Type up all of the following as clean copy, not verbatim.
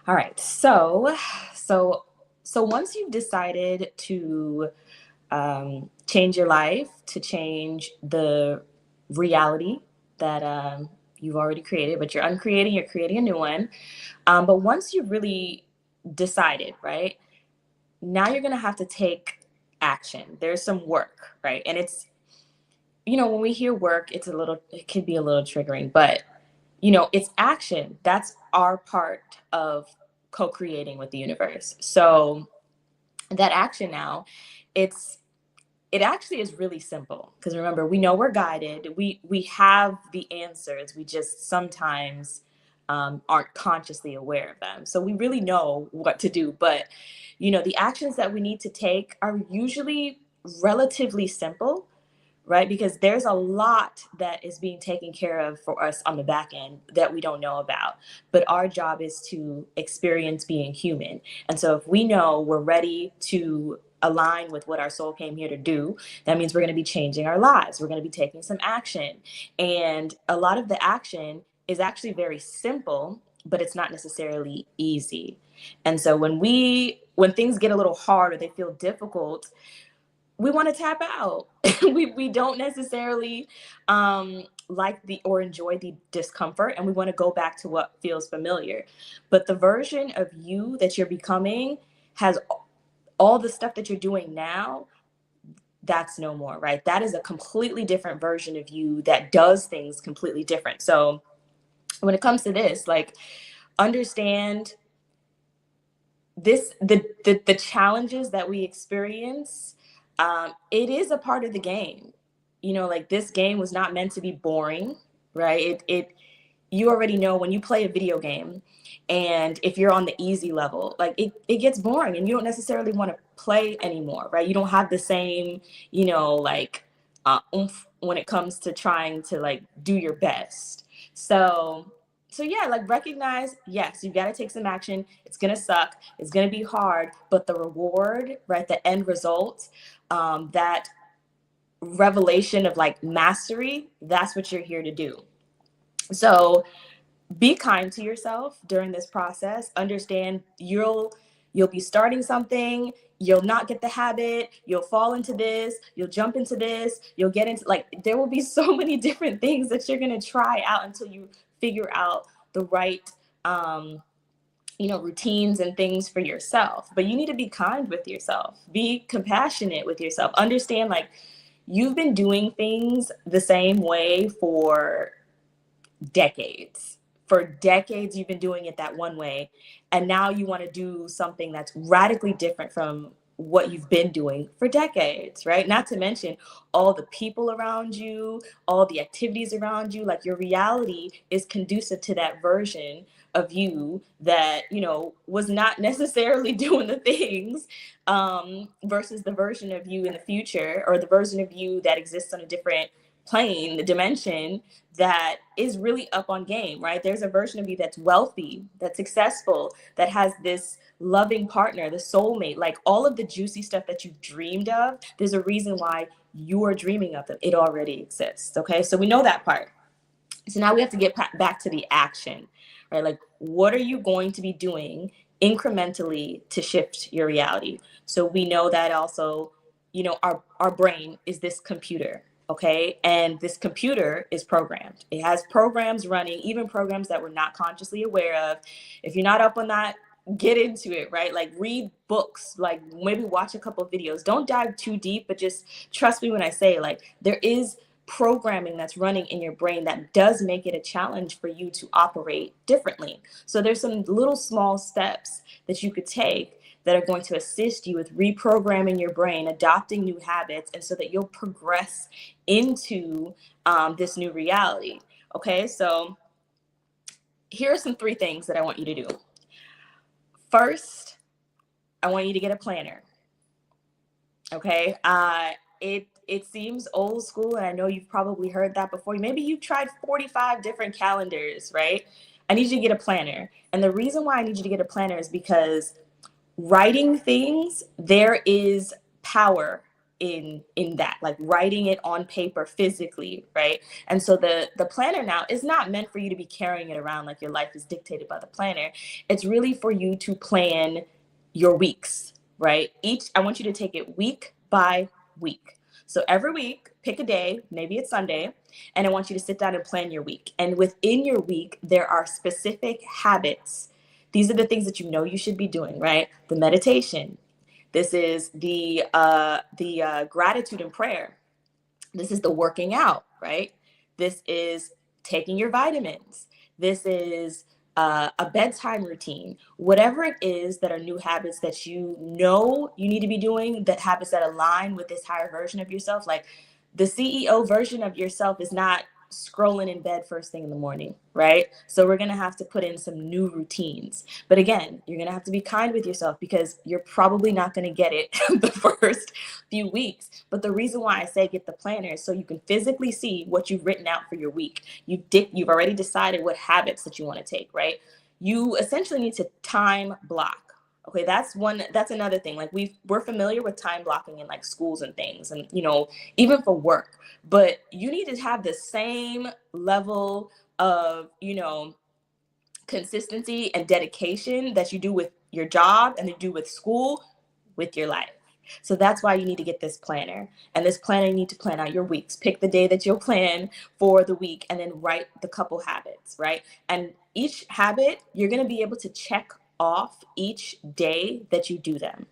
All right. So once you've decided to change your life, to change the reality that you've already created, but you're creating a new one. But once you've really decided, right, now you're going to have to take action. There's some work, right? And when we hear work, it can be a little triggering, but it's action. That's our part of co-creating with the universe. So that action now, it's it actually is really simple because remember, we know we're guided. We have the answers. We just sometimes aren't consciously aware of them. So we really know what to do, but the actions that we need to take are usually relatively simple, right? Because there's a lot that is being taken care of for us on the back end that we don't know about. But our job is to experience being human. And so if we know we're ready to align with what our soul came here to do, that means we're going to be changing our lives. We're going to be taking some action. And a lot of the action is actually very simple, but it's not necessarily easy. And so when things get a little hard or they feel difficult, we want to tap out. We don't necessarily like the or enjoy the discomfort, and we want to go back to what feels familiar. But the version of you that you're becoming has all the stuff that you're doing now. That's no more, right? That is a completely different version of you that does things completely different. So when it comes to this, like, understand the challenges that we experience. It is a part of the game. Like, this game was not meant to be boring, right? It You already know when you play a video game, and if you're on the easy level, like, it gets boring and you don't necessarily want to play anymore, right? You don't have the same, like, oomph when it comes to trying to, like, do your best. So yeah, like, recognize, yes, you've got to take some action. It's gonna suck, it's gonna be hard, but the reward, right, the end result, that revelation of, like, mastery, that's what you're here to do. So be kind to yourself during this process. Understand you'll be starting something, you'll not get the habit, you'll fall into this, you'll jump into this, you'll get into, like, there will be so many different things that you're going to try out until you figure out the right routines and things for yourself. But you need to be kind with yourself, be compassionate with yourself. Understand, like, you've been doing things the same way for decades. For decades, you've been doing it that one way. And now you want to do something that's radically different from what you've been doing for decades, right? Not to mention all the people around you, all the activities around you. Like, your reality is conducive to that version of you that, was not necessarily doing the things, versus the version of you in the future, or the version of you that exists on a different plane, the dimension, that is really up on game, right? There's a version of you that's wealthy, that's successful, that has this loving partner, the soulmate, like, all of the juicy stuff that you've dreamed of. There's a reason why you are dreaming of them. It already exists. Okay. So we know that part. So now we have to get back to the action, right? Like, what are you going to be doing incrementally to shift your reality? So we know that also, our brain is this computer, okay? And this computer is programmed. It has programs running, even programs that we're not consciously aware of. If you're not up on that, get into it, right? Like, read books, like, maybe watch a couple of videos. Don't dive too deep, but just trust me when I say, like, there is programming that's running in your brain that does make it a challenge for you to operate differently. So there's some little small steps that you could take that are going to assist you with reprogramming your brain, adopting new habits, and so that you'll progress into this new reality. Okay, so here are some 3 things that I want you to do. First, I want you to get a planner. Okay, it seems old school, and I know you've probably heard that before. Maybe you've tried 45 different calendars, right? I need you to get a planner. And the reason why I need you to get a planner is because writing things, there is power in that, like writing it on paper physically, right? And so the planner now is not meant for you to be carrying it around like your life is dictated by the planner. It's really for you to plan your weeks, right? I want you to take it week by week. So every week, pick a day, maybe it's Sunday, and I want you to sit down and plan your week. And within your week, there are specific habits. These are the things that you know you should be doing, right? The meditation. This is the gratitude and prayer. This is the working out, right? This is taking your vitamins. This is a bedtime routine. Whatever it is that are new habits that you know you need to be doing, that habits that align with this higher version of yourself. Like the CEO version of yourself is not scrolling in bed first thing in the morning, right? So we're going to have to put in some new routines. But again, you're going to have to be kind with yourself because you're probably not going to get it the first few weeks. But the reason why I say get the planner is so you can physically see what you've written out for your week. You've already decided what habits that you want to take, right? You essentially need to time block. Okay, that's another thing. Like we're familiar with time blocking in like schools and things, and even for work, but you need to have the same level of consistency and dedication that you do with your job and you do with school with your life. So that's why you need to get this planner. And this planner, you need to plan out your weeks. Pick the day that you'll plan for the week and then write the couple habits, right? And each habit, you're going to be able to check off each day that you do them.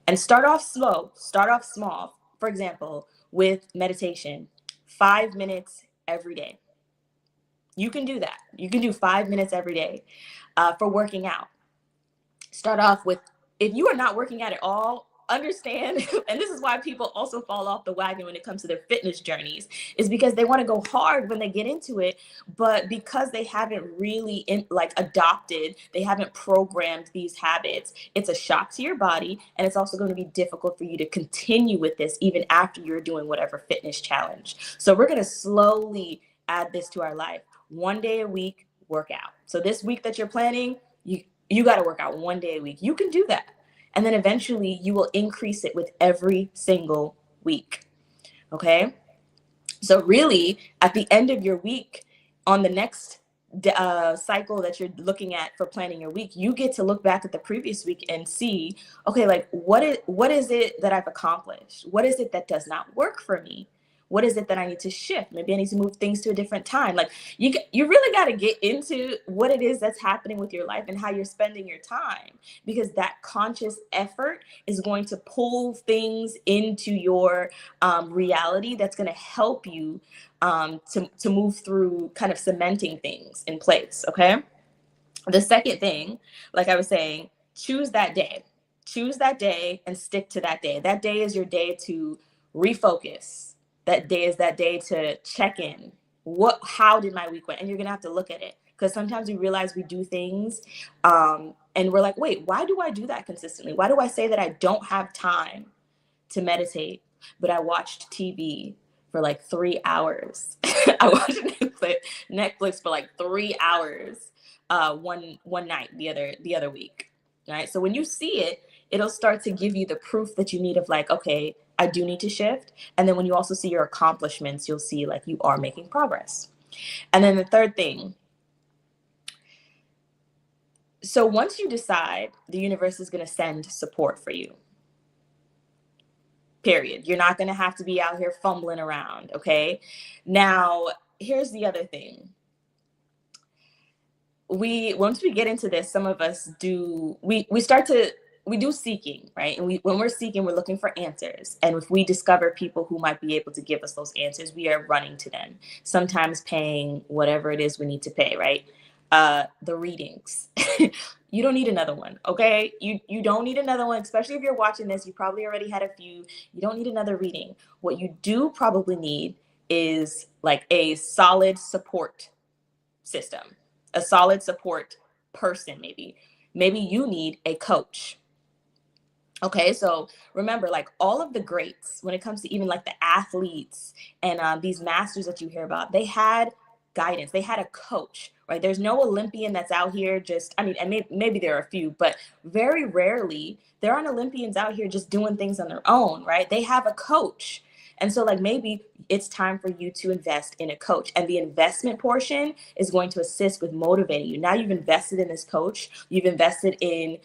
And start off slow, start off small. For example, with meditation, 5 minutes every day. You can do that. You can do 5 minutes every day. For working out, start off with, if you are not working out at all, understand, and this is why people also fall off the wagon when it comes to their fitness journeys, is because they want to go hard when they get into it, but because they haven't really adopted, they haven't programmed these habits, it's a shock to your body, and it's also going to be difficult for you to continue with this even after you're doing whatever fitness challenge. So we're going to slowly add this to our life. 1 day a week, work out. So this week that you're planning, you got to work out 1 day a week. You can do that. And then eventually you will increase it with every single week. Okay. So really at the end of your week, on the next cycle that you're looking at for planning your week, you get to look back at the previous week and see, okay, like what is it that I've accomplished? What is it that does not work for me? What is it that I need to shift? Maybe I need to move things to a different time. Like you really got to get into what it is that's happening with your life and how you're spending your time, because that conscious effort is going to pull things into your reality that's going to help you to move through kind of cementing things in place. Okay. The second thing, like I was saying, choose that day and stick to that day. That day is your day to refocus. That day is that day to check in. How did my week went? And you're going to have to look at it, because sometimes we realize we do things and we're like, wait, why do I do that consistently? Why do I say that I don't have time to meditate, but I watched TV for like 3 hours? I watched Netflix for like 3 hours one night the other week. Right? So when you see it, it'll start to give you the proof that you need of like, okay, I do need to shift. And then when you also see your accomplishments, you'll see like you are making progress. And then the third thing. So once you decide, the universe is going to send support for you. Period. You're not going to have to be out here fumbling around. Okay. Now, here's the other thing. Once we get into this, some of us do, we do seeking, right? And when we're seeking, we're looking for answers. And if we discover people who might be able to give us those answers, we are running to them, sometimes paying whatever it is we need to pay, right? The readings. You don't need another one, okay? You don't need another one, especially if you're watching this. You probably already had a few. You don't need another reading. What you do probably need is like a solid support system, a solid support person, maybe. Maybe you need a coach. Okay, so remember, like all of the greats, when it comes to even like the athletes and these masters that you hear about, they had guidance. They had a coach, right? There's no Olympian that's out here just, I mean, and maybe there are a few, but very rarely there aren't Olympians out here just doing things on their own, right? They have a coach. And so, like, maybe it's time for you to invest in a coach. And the investment portion is going to assist with motivating you. Now you've invested in this coach, you've invested in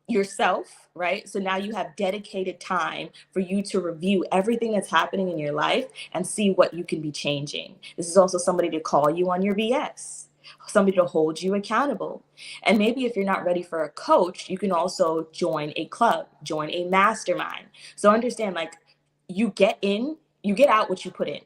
yourself, right? So now you have dedicated time for you to review everything that's happening in your life and see what you can be changing. This is also somebody to call you on your BS, somebody to hold you accountable. And maybe if you're not ready for a coach, you can also join a club, join a mastermind. So understand, like, you get out what you put in,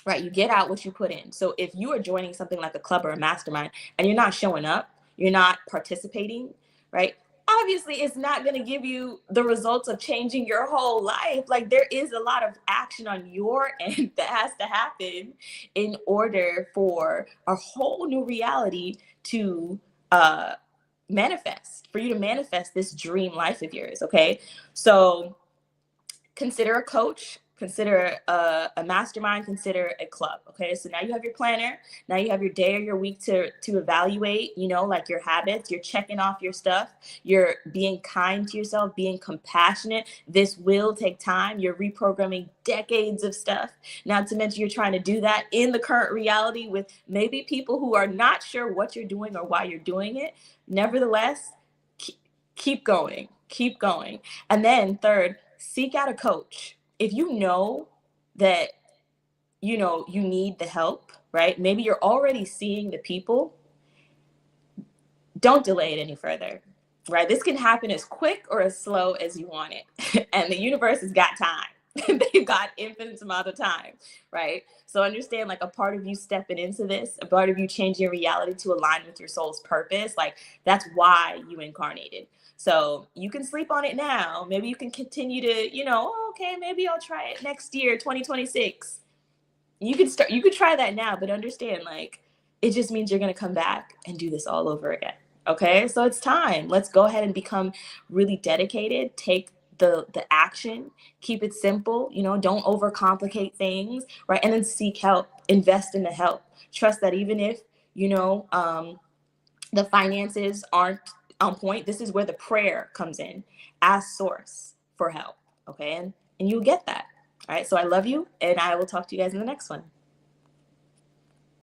right? You get out what you put in. So if you are joining something like a club or a mastermind and you're not showing up, you're not participating, right? Obviously, it's not going to give you the results of changing your whole life. Like, there is a lot of action on your end that has to happen in order for a whole new reality to manifest, for you to manifest this dream life of yours. Okay. So consider a coach, consider a mastermind, consider a club. Okay, so now you have your planner. Now you have your day or your week to evaluate, you know, like your habits. You're checking off your stuff. You're being kind to yourself, being compassionate. This will take time. You're reprogramming decades of stuff. Not to mention you're trying to do that in the current reality with maybe people who are not sure what you're doing or why you're doing it. Nevertheless, keep going. Keep going. And then third, seek out a coach. If you know that, you know, you need the help, right? Maybe you're already seeing the people. Don't delay it any further, right? This can happen as quick or as slow as you want it. And the universe has got time. They've got infinite amount of time, right? So understand, like, a part of you stepping into this, a part of you changing your reality to align with your soul's purpose, like, that's why you incarnated. So you can sleep on it now. Maybe you can continue to, you know, oh, okay, maybe I'll try it next year, 2026. You could try that now, but understand, like, it just means you're going to come back and do this all over again. Okay. So it's time. Let's go ahead and become really dedicated. Take the action, keep it simple, you know, don't overcomplicate things, right? And then seek help, invest in the help. Trust that even if, you know, the finances aren't on point, this is where the prayer comes in. Ask source for help, okay? And you'll get that. All right, so I love you, and I will talk to you guys in the next one.